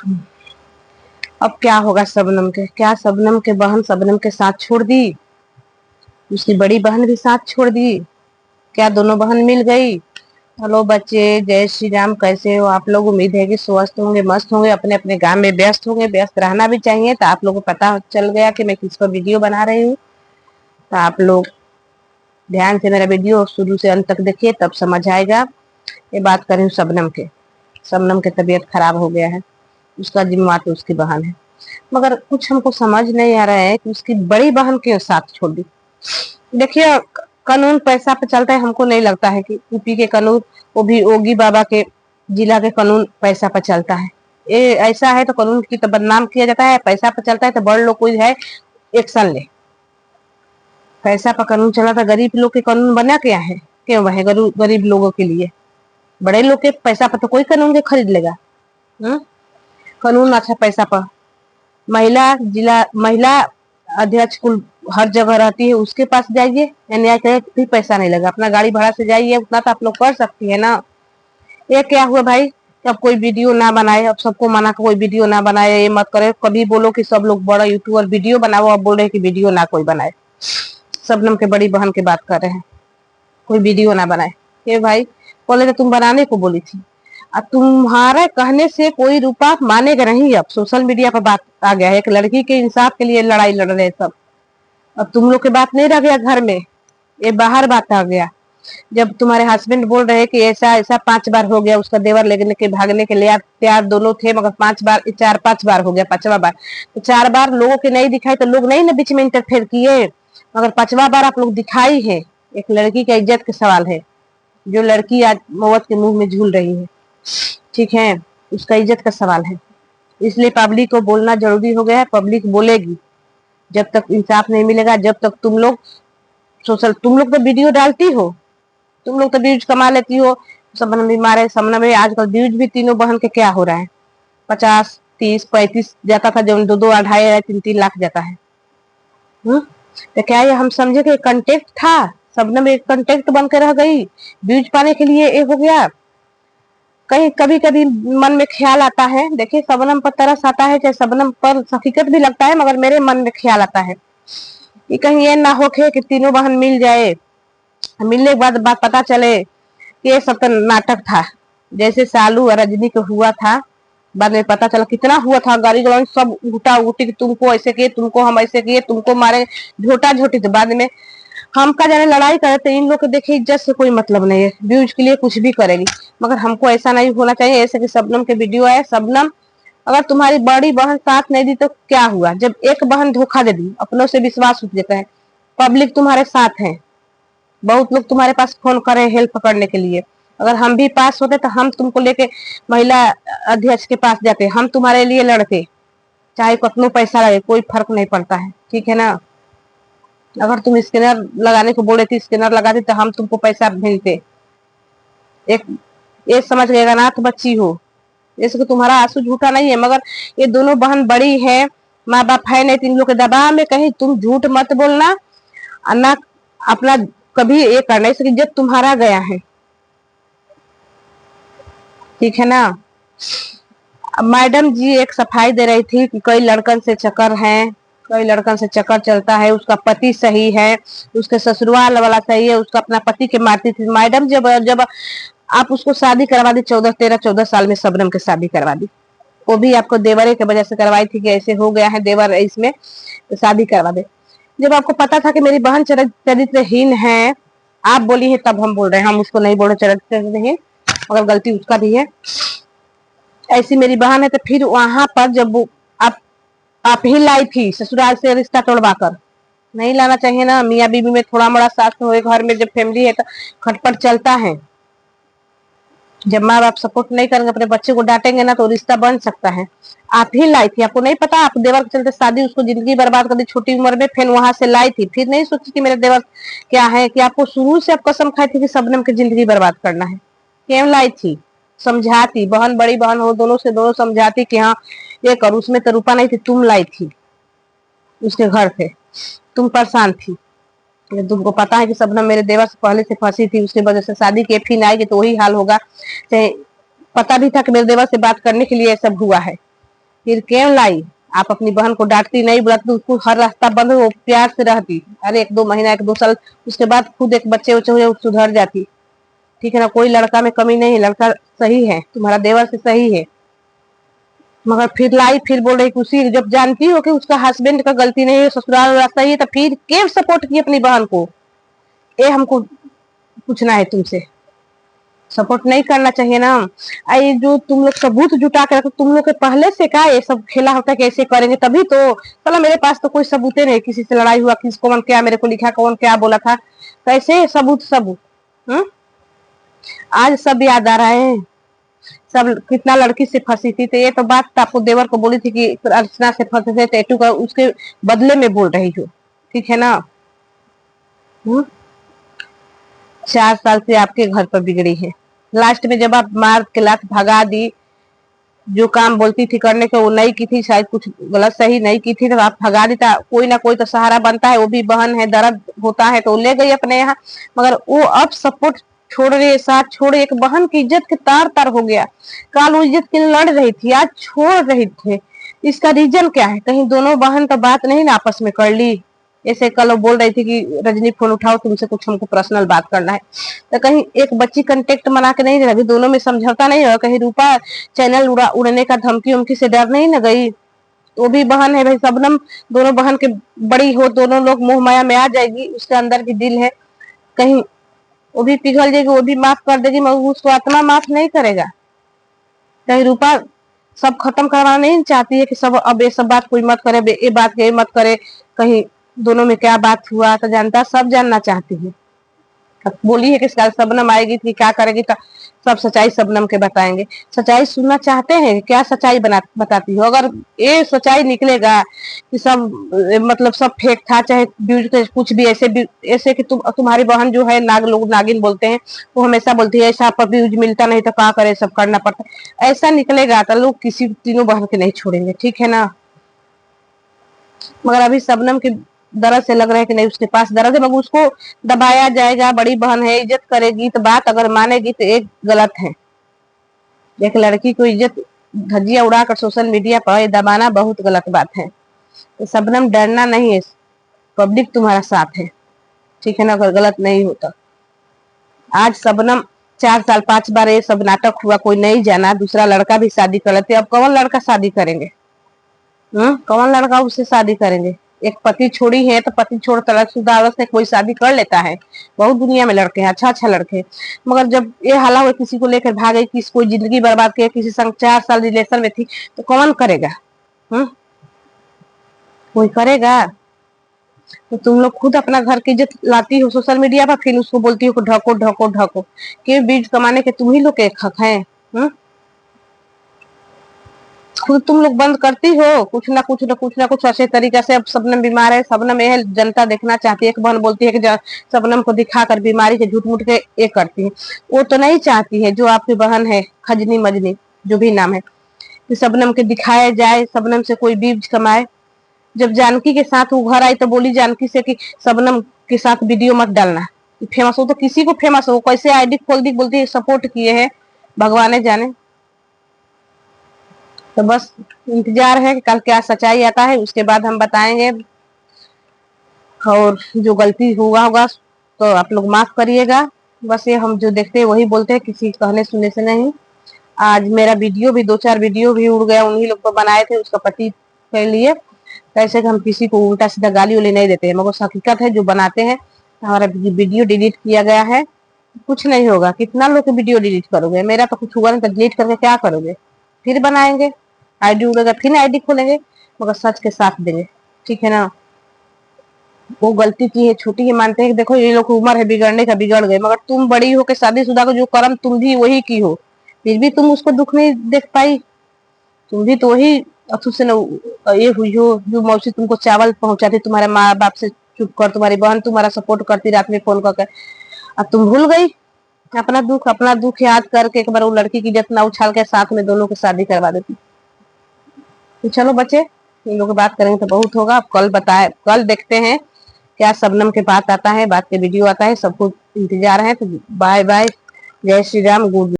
अब क्या होगा शबनम के, क्या शबनम के बहन शबनम के साथ छोड़ दी, उसकी बड़ी बहन भी साथ छोड़ दी, क्या दोनों बहन मिल गई। हेलो बच्चे, जय श्री राम, कैसे हो आप लोग। उम्मीद है कि स्वस्थ होंगे, मस्त होंगे, अपने अपने काम में व्यस्त होंगे, व्यस्त रहना भी चाहिए। तो आप लोगों को पता चल गया कि मैं किस पर वीडियो बना रही हूँ, तो आप लोग ध्यान से मेरा वीडियो शुरू से अंत तक देखिए, तब समझ आएगा। ये बात कर रही हूँ शबनम के। शबनम की तबीयत खराब हो गया है, उसका जिम्मेवार तो उसकी बहन है, मगर कुछ हमको समझ नहीं आ रहा है कि उसकी बड़ी बहन क्यों साथ छोड़ दी। देखिए, कानून पैसा पे चलता है, हमको नहीं लगता है कि यूपी के कानून, वो भी योगी बाबा के जिला के कानून पैसा पर चलता है। ये ऐसा है तो कानून की तो बदनाम किया जाता है, पैसा पर चलता है तो बड़ लोग कोई है एक्शन ले। पैसा पर कानून चला था, गरीब लोग के कानून बना क्या है, क्यों है गरीब लोगों के लिए। बड़े लोग के पैसा पर तो कोई कानून के खरीद लेगा। कानून अच्छा पैसा पर, महिला अध्यक्ष कुल हर जगह रहती है, उसके पास जाइए, न्याय करे भी पैसा नहीं लगा, अपना गाड़ी भाड़ा से जाइए, उतना तो आप लोग कर सकती है ना। ये क्या हुआ भाई, अब कोई वीडियो ना बनाए, अब सबको मना कोई वीडियो ना बनाए, ये मत करे। कभी बोलो कि सब लोग बड़ा यूट्यूबर वीडियो बनाओ, अब बोल रहे कि वीडियो ना कोई बनाए। शबनम के बड़ी बहन की बात कर रहे हैं, कोई वीडियो ना बनाए। ये भाई बोले तो तुम बनाने को बोली थी, अब तुम्हारे कहने से कोई रूपा मानेगा नहीं। अब सोशल मीडिया पर बात आ गया है, एक लड़की के इंसाफ के लिए लड़ाई लड़ रहे सब। अब तुम लोग की बात नहीं रह गया घर में, ये बाहर बात आ गया। जब तुम्हारे हस्बैंड बोल रहे कि ऐसा ऐसा 5 बार हो गया, उसका देवर लेने के भागने के लिए तैयार दोनों थे, मगर 5 बार 4-5 बार हो गया, 5वां बार तो 4 बार लोगों के नहीं दिखाई तो लोग नहीं ना बीच में इंटरफेयर किए, मगर 5वां बार आप लोग दिखाई है। एक लड़की का इज्जत का सवाल है, जो लड़की आज मौत के मुंह में झूल रही है, ठीक है, उसका इज्जत का सवाल है। इसलिए पब्लिक को बोलना जरूरी हो गया है। पब्लिक बोलेगी, जब तक इंसाफ नहीं मिलेगा, जब तक तुम लोग तुम लोग तो वीडियो डालती हो, तुम लोग तो व्यूज कमा लेती हो। सबनम भी मारे, सबनम में आजकल व्यूज भी तीनों बहन के क्या हो रहा है, 50, 30, 35 जाता था, जब 2-2, 2.5, 3-3 लाख जाता है। तो क्या ये हम समझे कि कंटेक्ट था, सबनम एक कंटेक्ट बन के रह गई, व्यूज पाने के लिए ये हो गया। कहीं कभी कभी मन में ख्याल आता है, देखिए सबनम पर तरस आता है, चाहे सबनम पर हकीकत भी लगता है, मगर मेरे मन में ख्याल आता है कि कहीं ये ना हो कि तीनों बहन मिल जाए, मिलने के बाद बात पता चले कि ये सब तो नाटक था, जैसे सालू और रजनी को हुआ था। बाद में पता चला कितना हुआ था, गाड़ी गलौज सब उठा उठी, तुमको ऐसे किए, तुमको हम ऐसे किए, तुमको मारे, झोटा झोटी। तो बाद में हम का जाने लड़ाई करे, तो इन लोग को देखे इज्जत से कोई मतलब नहीं है, व्यूज के लिए कुछ भी करेगी। मगर हमको ऐसा नहीं होना चाहिए। ऐसे कि शबनम के वीडियो आए, शबनम अगर तुम्हारी बड़ी बहन साथ नहीं दी तो क्या हुआ, जब एक बहन धोखा दे दी, अपनों से विश्वास उठ जाता है। पब्लिक तुम्हारे साथ है, बहुत लोग तुम्हारे पास फोन करे हेल्प करने के लिए। अगर हम भी पास होते तो हम तुमको लेके महिला अध्यक्ष के पास जाते, हम तुम्हारे लिए लड़ते, चाहे कितना पैसा लगे, कोई फर्क नहीं पड़ता है, ठीक है ना। अगर तुम स्कैनर लगाने को बोले थे, स्कैनर लगाते तो हम तुमको पैसा भेजते। एक ये समझ गए, अनाथ बच्ची हो, जैसे कि तुम्हारा आंसू झूठा नहीं है, मगर ये दोनों बहन बड़ी है, माँ बाप है नहीं, तीन लोग के दबाव में कहीं तुम झूठ मत बोलना, ना अपना कभी ये करना, इसकी इज्जत तुम्हारा गया है, ठीक है ना। मैडम जी एक सफाई दे रही थी कि कई लड़कन से चक्कर है, कई लड़कन से चक्कर चलता है, उसका पति सही है, उसके ससुराल वाला सही है, उसका अपना पति के मारती थी मैडम। जब जब आप उसको शादी करवा दी, 14 साल में शबनम की शादी करवा दी, वो भी आपको देवरे की वजह से करवाई थी कि ऐसे हो गया है देवर इसमें, तो शादी करवा दे। जब आपको पता था कि मेरी बहन चरित्रहीन है, आप बोली है तब हम बोल रहे हैं, हम उसको नहीं बोल रहे चरित्रहीन, मगर गलती उसका भी है। ऐसी मेरी बहन है, तो फिर वहां पर जब आप ही लाई थी ससुराल से रिश्ता तोड़वा कर, नहीं लाना चाहिए ना। मियाँ बीबी में थोड़ा मोड़ा साथ हो, घर में जब फैमिली है तो खटपट चलता है। जब माँ बाप सपोर्ट नहीं करेंगे, अपने बच्चे को डांटेंगे ना, तो रिश्ता बन सकता है। आप ही लाई थी, आपको नहीं पता, आप देवर के चलते शादी, उसको जिंदगी बर्बाद कर दी छोटी उम्र में, फिर वहां से लाई थी, फिर नहीं सोची कि मेरे देवर क्या है, कि आपको शुरू से आप कसम खाई थी कि शबनम की जिंदगी बर्बाद करना है। क्यों लाई थी, समझाती, बहन बड़ी बहन हो, दोनों से दोनों समझाती कि हाँ ये कर। उसमें तो रूपा नहीं थी, तुम लाई थी, उसके घर थे, तुम परेशान थी। तुमको पता है कि शबनम मेरे देवर से पहले से फंसी थी, उसकी वजह से शादी के फिर आएगी तो वही हाल होगा। पता भी था कि मेरे देवर से बात करने के लिए सब हुआ है, फिर क्यों लाई? आप अपनी बहन को डांटती नहीं, बुलाती, उसको हर रास्ता बंद हो प्यार से रहती। अरे 1-2 महीना 1-2 साल उसके बाद खुद एक बच्चे उच्चे हुए सुधर जाती। ठीक है ना, कोई लड़का में कमी नहीं है, लड़का सही है, तुम्हारा देवर से सही है। मगर फिर लाई, फिर बोल रही उसी, जब जानती हो कि उसका हस्बैंड का गलती नहीं है, ससुराल रास्ता ही है, तो फिर क्यों सपोर्ट की अपनी बहन को? ये हमको पूछना है तुमसे। सपोर्ट नहीं करना चाहिए ना। आई जो तुम लोग सबूत जुटा कर, तुम लोग के पहले से का ये सब खेला होता है, कैसे करेंगे तभी तो। चलो मेरे पास तो कोई सबूत नहीं, किसी से लड़ाई हुआ, किस कौन क्या मेरे को लिखा, कौन क्या बोला था, कैसे सबूत सबूत। आज सब याद आ रहा है, सब कितना लड़की से फंसी थी। तो ये तो बात तो आपको देवर को बोली थी कि अर्चना से फंसे थे, टैटू का उसके बदले में बोल रही हो, ठीक है ना। 4 साल से आपके घर पर बिगड़ी है। लास्ट में जब आप मार के लात भगा दी, जो काम बोलती थी करने को वो नहीं की थी, शायद कुछ गलत सही नहीं की थी, तो आप भगा दी था। कोई ना कोई तो सहारा बनता है, वो भी बहन है, दर्द होता है तो ले गई अपने यहाँ। मगर वो अब सपोर्ट छोड़ रही, साथ छोड़, एक बहन की इज्जत के तार तार हो गया। कल वो इज्जत के लिए लड़ रही थी, आज छोड़ रही थे। इसका रीजन क्या है? कहीं दोनों बहन तो बात नहीं ना आपस में कर ली? ऐसे कल वो बोल रही थी कि रजनी फोन उठाओ, तुमसे कुछ हमको पर्सनल बात करना है। तो कहीं एक बच्ची कंटेक्ट बना के नहीं रही, दोनों में समझौता नहीं रहा? कहीं रूपा चैनल उड़ने का धमकी उमकी से डर नहीं न गई? वो भी बहन है भाई, सबनम दोनों बहन के बड़ी हो, दोनों लोग मोह माया में आ जाएगी, उसके अंदर की दिल है, कहीं वो भी पिघल जाएगी, वो भी माफ कर देगी, मगर उसको आत्मा माफ नहीं करेगा। कहीं रूपा सब खत्म करवाना नहीं चाहती है कि सब अब ये सब बात कोई मत करे, ये बात ये मत करे, कहीं दोनों में क्या बात हुआ तो जानता, सब जानना चाहती है। बोली है कि शबनम आएगी थी, क्या करेगी, तो सब सच्चाई शबनम के बताएंगे। सच्चाई सुनना चाहते हैं? क्या सच्चाई बताती हो? अगर ये सच्चाई निकलेगा कि सब मतलब सब फेक था, चाहे कुछ भी ऐसे कि तुम्हारी बहन जो है, लोग नागिन बोलते हैं, वो हमेशा बोलती है ऐसा पर व्यूज मिलता नहीं तो क्या करे, सब करना पड़ता है। ऐसा निकलेगा तो लोग किसी तीनों बहन के नहीं छोड़ेंगे, ठीक है ना। मगर अभी शबनम के दर्द से लग रहा है कि नहीं उसके पास दर्द है, मगर उसको दबाया जाएगा। बड़ी बहन है, इज्जत करेगी तो बात अगर मानेगी तो एक गलत है। एक लड़की को इज्जत धज्जियां उड़ाकर सोशल मीडिया पर दबाना बहुत गलत बात है। तो शबनम डरना नहीं है, पब्लिक तुम्हारा साथ है, ठीक है ना, अगर गलत नहीं होता। आज शबनम 4 साल 5 बार ये सब नाटक हुआ, कोई नहीं जाना, दूसरा लड़का भी शादी कर लेते। अब कौन लड़का शादी करेंगे? कौन लड़का उससे शादी करेंगे? एक पति छोड़ी है तो पति छोड़ तलाकशुदा औरत से कोई शादी कर लेता है। बहुत दुनिया में लड़के हैं, अच्छा अच्छा लड़के। मगर जब ये हाला हुआ किसी को लेकर भागे, किसी कोई जिंदगी बर्बाद किया, किसी संग 4 साल रिलेशन में थी, तो कौन करेगा? कोई करेगा? तो तुम लोग खुद अपना घर की इज्जत लाती हो सोशल मीडिया पर, फिर उसको बोलती हो ढको ढको ढको। के बीज कमाने के तुम ही लोग के हक हैं। खुद तुम लोग बंद करती हो कुछ ना कुछ अच्छे तरीके से। अब शबनम बीमार है, शबनम यह जनता देखना चाहती है। एक बहन बोलती है कि शबनम को दिखाकर बीमारी से झूठ मूठ के ये करती है। वो तो नहीं चाहती है, जो आपकी बहन है खजनी मजनी जो भी नाम है, कि शबनम के दिखाया जाए, शबनम से कोई बीज कमाए। जब जानकी के साथ वो घर आई तो बोली जानकी से कि शबनम के साथ वीडियो मत डालना, फेमस हो तो किसी को फेमस हो, कैसे आईडी खोल दी, बोलती है सपोर्ट किए हैं, भगवान जाने। तो बस इंतजार है कि कल क्या सच्चाई आता है, उसके बाद हम बताएंगे। और जो गलती हुआ होगा तो आप लोग माफ करिएगा। बस ये हम जो देखते हैं वही बोलते हैं, किसी कहने सुनने से नहीं। आज मेरा वीडियो भी 2-4 वीडियो भी उड़ गया, उन्हीं लोग तो बनाए थे उसका पति के लिए। कैसे कि हम किसी को उल्टा सीधा गाली उली नहीं देते हैं, मगर हकीकत है जो बनाते हैं। हमारा वीडियो डिलीट किया गया है, कुछ नहीं होगा। कितना लोग वीडियो डिलीट करोगे? मेरा तो कुछ हुआ नहीं, तो डिलीट करके क्या करोगे? फिर बनाएंगे, आईडी उड़ेगा, फिर आईडी खोलेंगे, मगर सच के साथ देंगे, ठीक है ना। वो गलती की है, छोटी है, मानते हैं कि देखो ये लोग उम्र है बिगड़ने का, बिगड़ गए, मगर तुम बड़ी हो के शादीशुदा को जो कर्म तुम भी वही की हो, फिर भी तुम उसको दुख नहीं देख पाई। तुम भी तो वही अथु से ये हुई हो, जो मौसी तुमको चावल पहुंचाती, तुम्हारे माँ बाप से चुप कर, तुम्हारी बहन तुम्हारा सपोर्ट करती रात में फोन करके। अब तुम भूल गई अपना दुख याद करके एक बार वो लड़की की इज्जत ना उछाल के साथ में दोनों की शादी करवा देती। तो चलो बच्चे, इन लोग बात करेंगे तो बहुत होगा। अब कल देखते हैं क्या शबनम के बात आता है, बात के वीडियो आता है, सबको इंतजार है। तो बाय बाय, जय श्री राम, गुड।